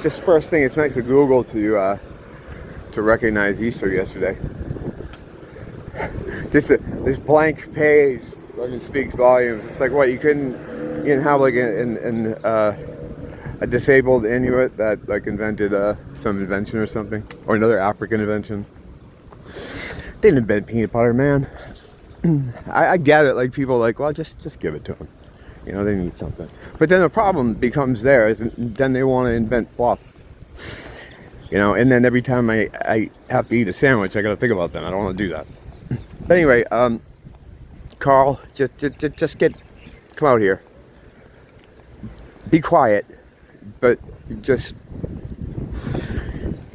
Just first thing, it's nice to Google to recognize Easter yesterday. Just this blank page fucking speaks volumes. It's like what you didn't have like a disabled Inuit that like invented some invention or something, or another African invention. They didn't invent peanut butter, man. I get it. Like people are like, well, just give it to them. You know, they need something. But then the problem becomes theirs, and then they want to invent fluff. You know, and then every time I have to eat a sandwich, I got to think about them. I don't want to do that. But anyway, Carl, just come out here. Be quiet, but just,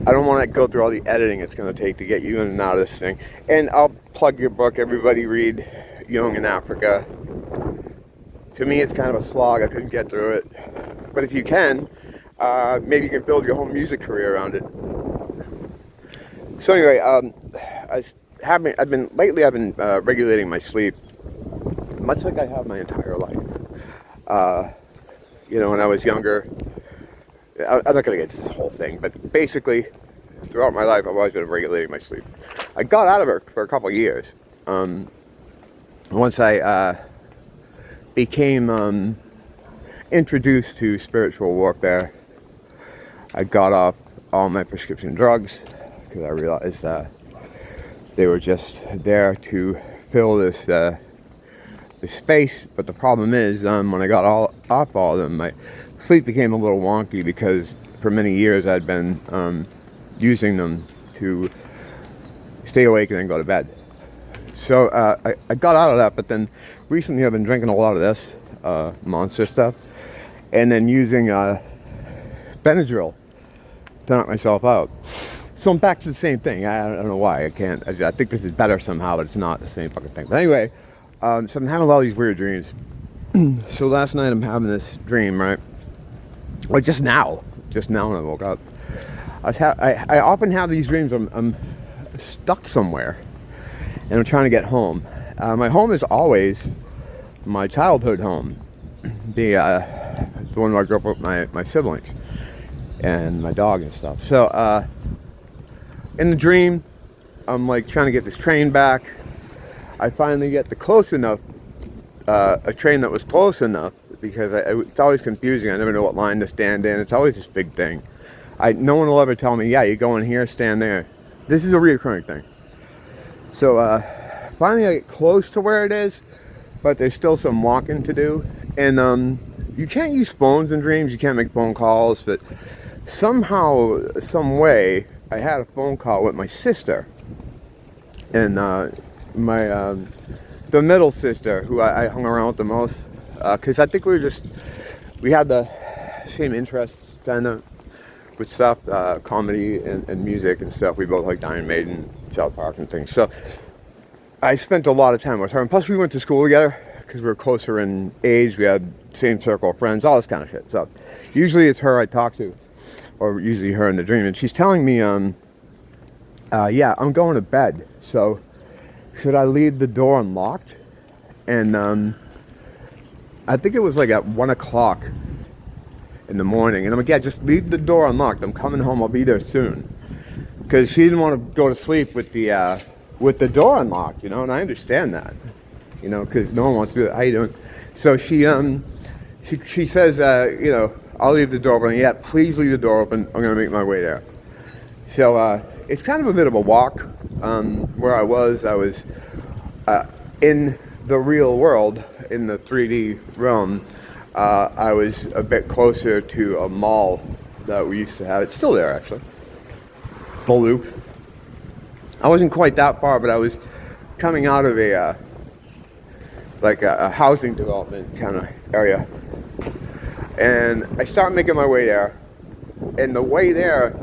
I don't want to go through all the editing it's going to take to get you in and out of this thing. And I'll plug your book. Everybody read Young in Africa. To me, it's kind of a slog. I couldn't get through it. But if you can, maybe you can build your whole music career around it. So anyway, I've been regulating my sleep, much like I have my entire life. You know, when I was younger, I'm not going to get to this whole thing, but basically, throughout my life, I've always been regulating my sleep. I got out of it for a couple of years. Once I became introduced to spiritual warfare, I got off all my prescription drugs because I realized they were just there to fill this space. But the problem is, when I got off all of them, my sleep became a little wonky because for many years I'd been using them to stay awake and then go to bed. So I got out of that, but then recently I've been drinking a lot of this monster stuff, and then using Benadryl to knock myself out. So I'm back to the same thing. I don't know why I can't. I think this is better somehow, but it's not the same fucking thing. But anyway, so I'm having all these weird dreams. So last night I'm having this dream, right? Well, just now when I woke up, I often have these dreams. I'm stuck somewhere, and I'm trying to get home. My home is always my childhood home, the one where I grew up with my siblings and my dog and stuff. So in the dream, I'm like trying to get this train back. I finally get a train that was close enough, because it's always confusing. I never know what line to stand in. It's always this big thing. No one will ever tell me, yeah, you go in here, stand there. This is a reoccurring thing. So finally I get close to where it is, but there's still some walking to do. And you can't use phones in dreams. You can't make phone calls, but somehow, some way, I had a phone call with my sister. And the middle sister, who I hung around with the most, because I think we had the same interests kind of with stuff, comedy and music and stuff. We both like Iron Maiden, South Park and things. So I spent a lot of time with her, and plus we went to school together because we were closer in age. We had same circle of friends, all this kind of shit. So usually it's her I talk to, or usually her in the dream, and she's telling me, yeah, I'm going to bed, so should I leave the door unlocked? And I think it was like at 1 o'clock in the morning, and I'm like, yeah, just leave the door unlocked. I'm coming home. I'll be there soon. Because she didn't want to go to sleep with the door unlocked, you know, and I understand that, you know, because no one wants to do that. How you doing? So she says, you know, I'll leave the door open. Yeah, please leave the door open. I'm going to make my way there. So it's kind of a bit of a walk. Where I was in the real world, in the 3D realm. I was a bit closer to a mall that we used to have. It's still there, actually. The Loop. I wasn't quite that far, but I was coming out of a housing development kind of area. And I start making my way there. And the way there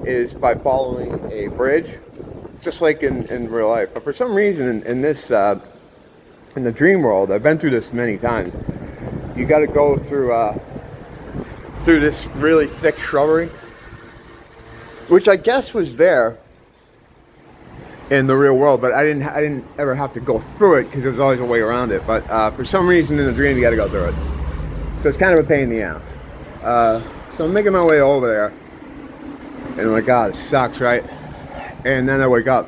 is by following a bridge, just like in real life. But for some reason, in this, in the dream world, I've been through this many times. You got to go through this really thick shrubbery, which I guess was there in the real world, but I didn't ever have to go through it because there was always a way around it. But for some reason in the dream, you got to go through it. So it's kind of a pain in the ass. So I'm making my way over there, and I'm like, God, it sucks, right? And then I wake up.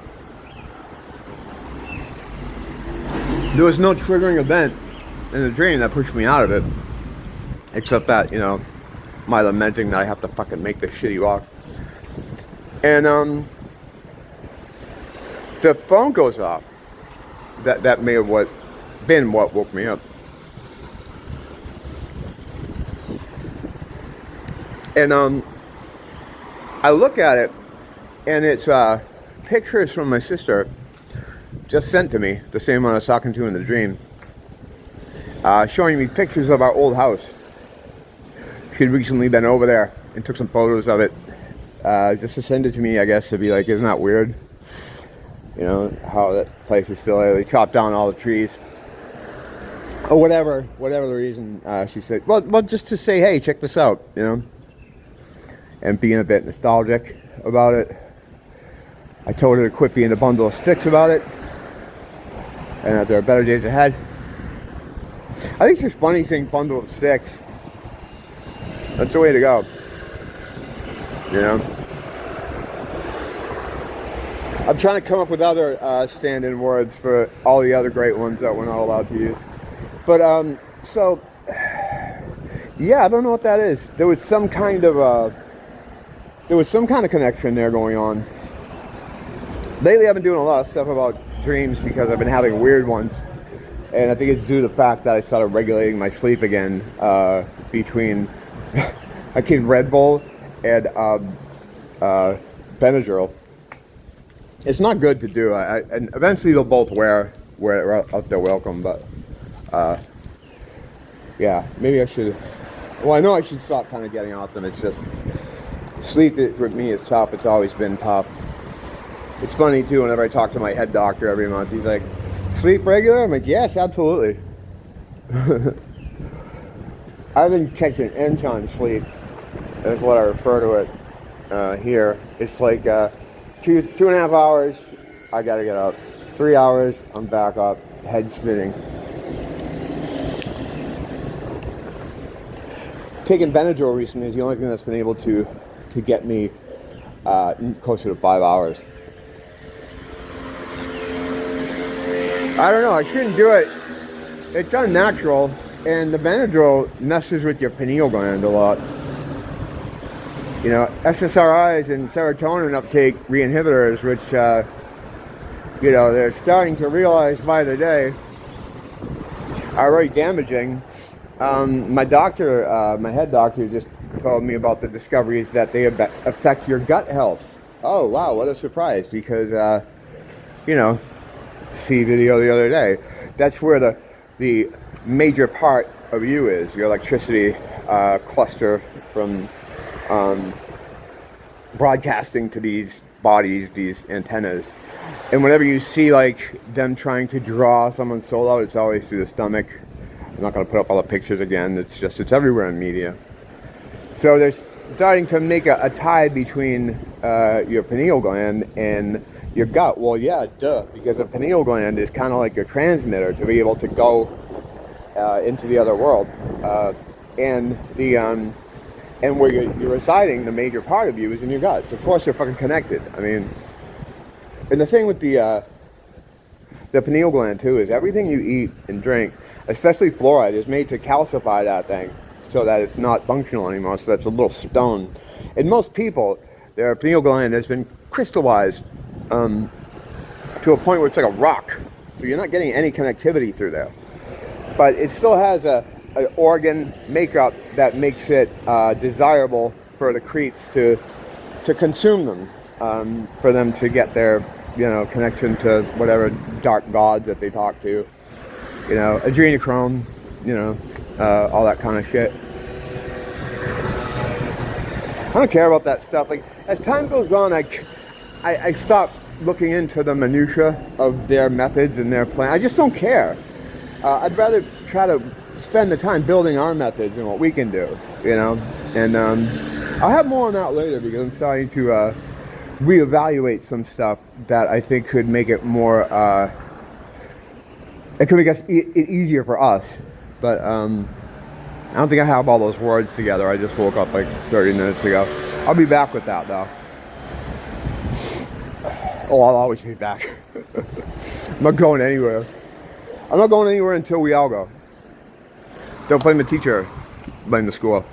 There was no triggering event in the dream that pushed me out of it, except that, you know, my lamenting that I have to fucking make this shitty walk. And the phone goes off. That may have been what woke me up. And I look at it, and it's pictures from my sister just sent to me, the same one I was talking to in the dream, showing me pictures of our old house. She'd recently been over there and took some photos of it, just to send it to me, I guess, to be like, isn't that weird? You know, how that place is still there. They chopped down all the trees. Or whatever the reason, she said, well, just to say, hey, check this out, you know? And being a bit nostalgic about it. I told her to quit being a bundle of sticks about it, and that there are better days ahead. I think it's just funny saying bundle of sticks. That's the way to go. You know? I'm trying to come up with other stand-in words for all the other great ones that we're not allowed to use. But, so, yeah, I don't know what that is. There was some kind of connection there going on. Lately, I've been doing a lot of stuff about dreams because I've been having weird ones. And I think it's due to the fact that I started regulating my sleep again, between I keep Red Bull and Benadryl. It's not good to do. And eventually they'll both wear out their welcome, but yeah, maybe I should. Well, I know I should stop kind of getting off them. It's just sleep with me is tough. It's always been tough. It's funny too. Whenever I talk to my head doctor every month, he's like, "Sleep regular?" I'm like, "Yes, absolutely." I've been catching end-time sleep. That's what I refer to it here. It's like 2.5 hours, I gotta get up. 3 hours, I'm back up, head spinning. Taking Benadryl recently is the only thing that's been able to get me closer to 5 hours. I don't know, I shouldn't do it. It's unnatural, and the Benadryl messes with your pineal gland a lot. You know, SSRIs and serotonin uptake reinhibitors, which, you know, they're starting to realize by the day, are very damaging. My doctor, my head doctor, just told me about the discoveries that they affect your gut health. Oh, wow, what a surprise, because, you know, see video the other day, that's where the major part of you is, your electricity cluster from broadcasting to these bodies, these antennas. And whenever you see like them trying to draw someone's soul out, it's always through the stomach. I'm not going to put up all the pictures again. It's everywhere in media. So they're starting to make a tie between your pineal gland and your gut. Well, yeah, duh, because the pineal gland is kind of like your transmitter to be able to go into the other world. And where you're residing, the major part of you is in your gut. So of course they're fucking connected. I mean, and the thing with the pineal gland too is everything you eat and drink, especially fluoride, is made to calcify that thing so that it's not functional anymore. So that's a little stone. In most people, their pineal gland has been crystallized to a point where it's like a rock. So you're not getting any connectivity through there. But it still has an organ makeup that makes it desirable for the creeps to consume them, for them to get their, you know, connection to whatever dark gods that they talk to, you know, adrenochrome, you know, all that kind of shit. I don't care about that stuff. Like, as time goes on, I stop looking into the minutia of their methods and their plan. I just don't care. I'd rather try to spend the time building our methods and what we can do, you know. And I'll have more on that later because I'm starting to reevaluate some stuff that I think could make it more, it could make it easier for us. But I don't think I have all those words together. I just woke up like 30 minutes ago. I'll be back with that though. Oh, I'll always be back. I'm not going anywhere. I'm not going anywhere until we all go. Don't blame the teacher, blame the school.